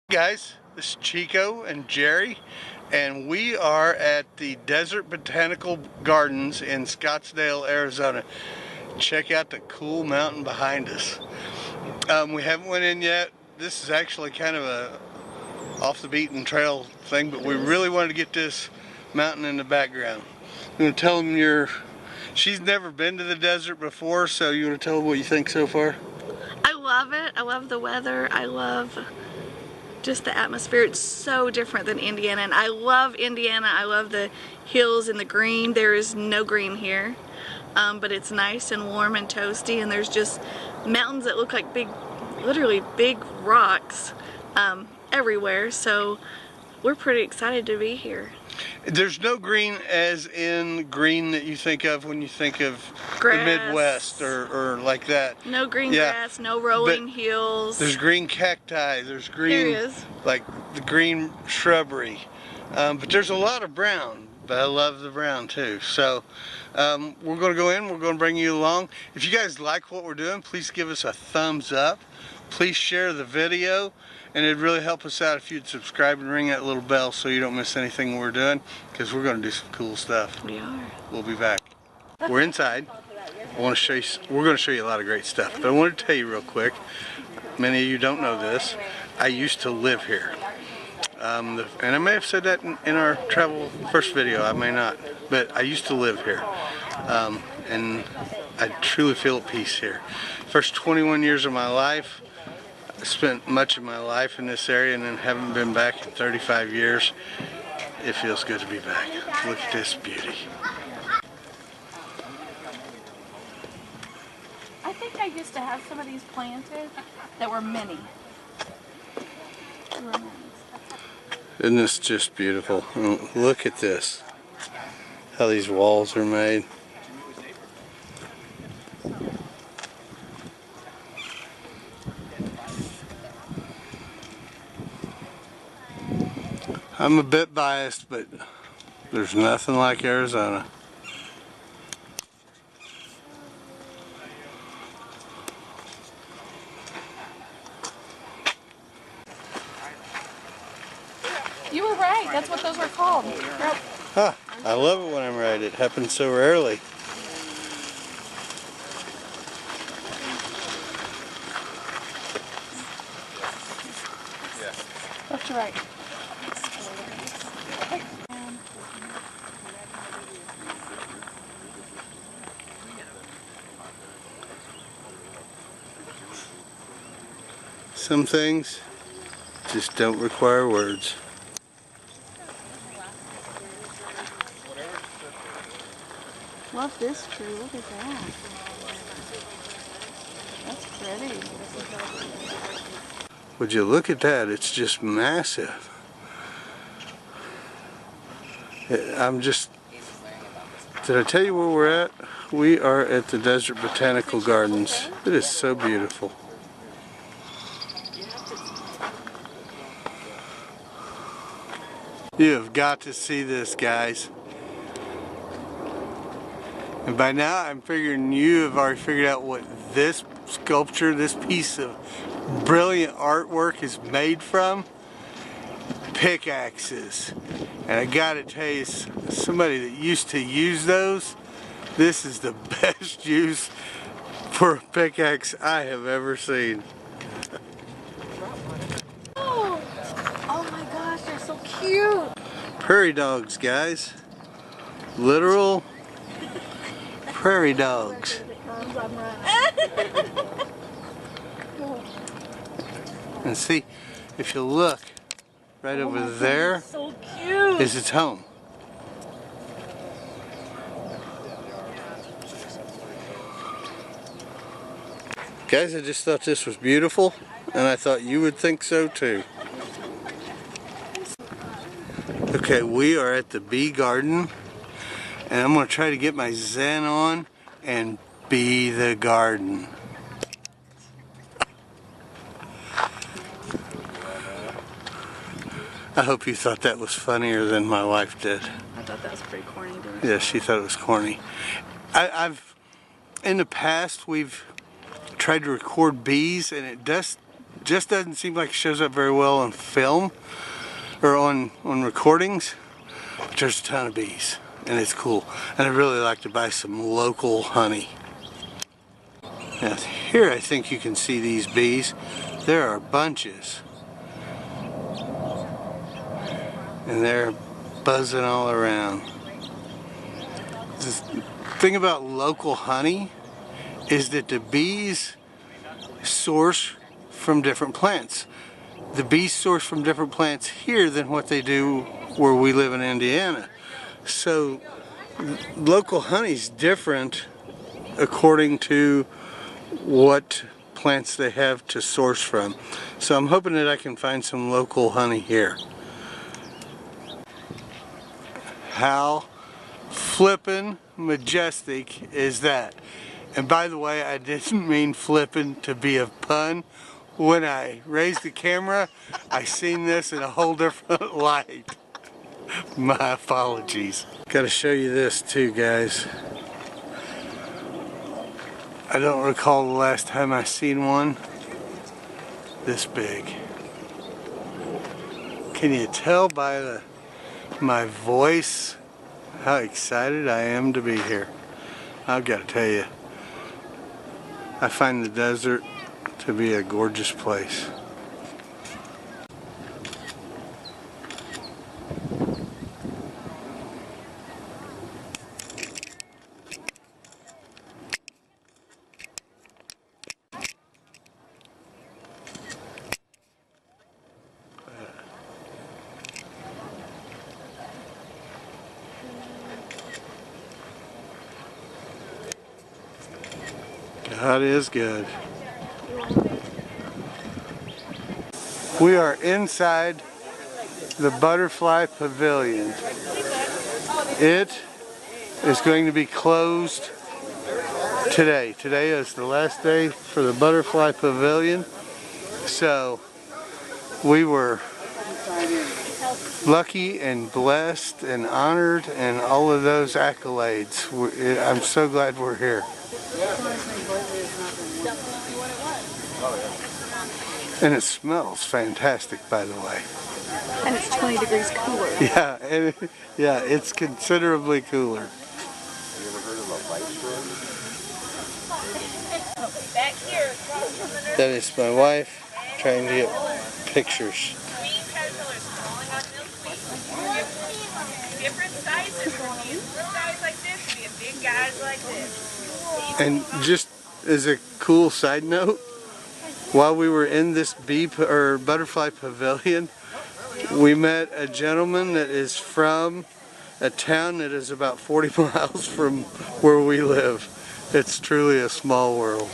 Guys, this is Chico and Jerry, and we are at the Desert Botanical Gardens in Scottsdale, Arizona. Check out the cool mountain behind us. We haven't went in yet. This is actually kind of a off the beaten trail thing, but we really wanted to get this mountain in the background. I'm going to tell them she's never been to the desert before, so you want to tell them what you think so far? I love it. I love the weather. I love just the atmosphere. It's so different than Indiana, and I love Indiana. I love the hills and the green. There is no green here, but it's nice and warm and toasty, and there's just mountains that look like literally big rocks everywhere, so we're pretty excited to be here. There's no green as in green that you think of when you think of Grass. The Midwest or like that. No green grass, no rolling hills. There's green cacti, there's green, like the green shrubbery. But there's a lot of brown, but I love the brown too. So we're going to go in, we're going to bring you along. If you guys like what we're doing, please give us a thumbs up. Please share the video, and it'd really help us out if you'd subscribe and ring that little bell so you don't miss anything we're doing, because we're going to do some cool stuff. We are. We'll be back. We're inside. We're going to show you a lot of great stuff, but I want to tell you real quick, many of you don't know this, I used to live here. And I may have said that in our travel first video, I may not, but I used to live here. And I truly feel at peace here. First 21 years of my life, I spent much of my life in this area and then haven't been back in 35 years. It feels good to be back. Look at this beauty. I think I used to have some of these planted that were mini. Isn't this just beautiful? Look at this. How these walls are made. I'm a bit biased, but there's nothing like Arizona. You were right. That's what those were called. Huh. I love it when I'm right. It happens so rarely. Left to right. Some things just don't require words. Love this tree. Look at that. That's pretty. Would you look at that? It's just massive. Did I tell you where we're at? We are at the Desert Botanical Gardens. It is so beautiful. You have got to see this, guys. And by now I'm figuring you have already figured out what this sculpture, this piece of brilliant artwork is made from. Pickaxes. And I gotta tell you, somebody that used to use those, this is the best use for a pickaxe I have ever seen. Oh my gosh, they're so cute. Prairie dogs, guys. Literal prairie dogs. And see, if you look right over there, so cute. is its home. Guys, I just thought this was beautiful, and I thought you would think so too. Okay, we are at the bee garden, and I'm going to try to get my Zen on and be the garden. I hope you thought that was funnier than my wife did. I thought that was pretty corny. Yeah, she thought it was corny. In the past, we've tried to record bees, and it just doesn't seem like it shows up very well on film or on recordings, but there's a ton of bees and it's cool. And I'd really like to buy some local honey. Now here I think you can see these bees. There are bunches. And they're buzzing all around. The thing about local honey is that the bees source from different plants. The bees source from different plants here than what they do where we live in Indiana. So local honey is different according to what plants they have to source from. So I'm hoping that I can find some local honey here. How flippin' majestic is that? And by the way, I didn't mean flippin' to be a pun. When I raised the camera, I seen this in a whole different light. My apologies. Gotta show you this too, guys. I don't recall the last time I seen one this big. Can you tell by my voice how excited I am to be here? I've got to tell you, I find the desert to be a gorgeous place. God is good. We are inside the butterfly pavilion. It is going to be closed today. Today is the last day for the butterfly pavilion. So we were lucky and blessed and honored and all of those accolades. I'm so glad we're here. And it smells fantastic, by the way. And it's 20 degrees cooler. Yeah, and yeah, it's considerably cooler. You ever heard of a light storm? Back here, across from the nursery. That is my wife trying to get pictures. Queen caterpillars crawling on milkweed. Different sizes from these little guys like this to the big guys like this. And just as a cool side note, while we were in this butterfly pavilion, we met a gentleman that is from a town that is about 40 miles from where we live. It's truly a small world.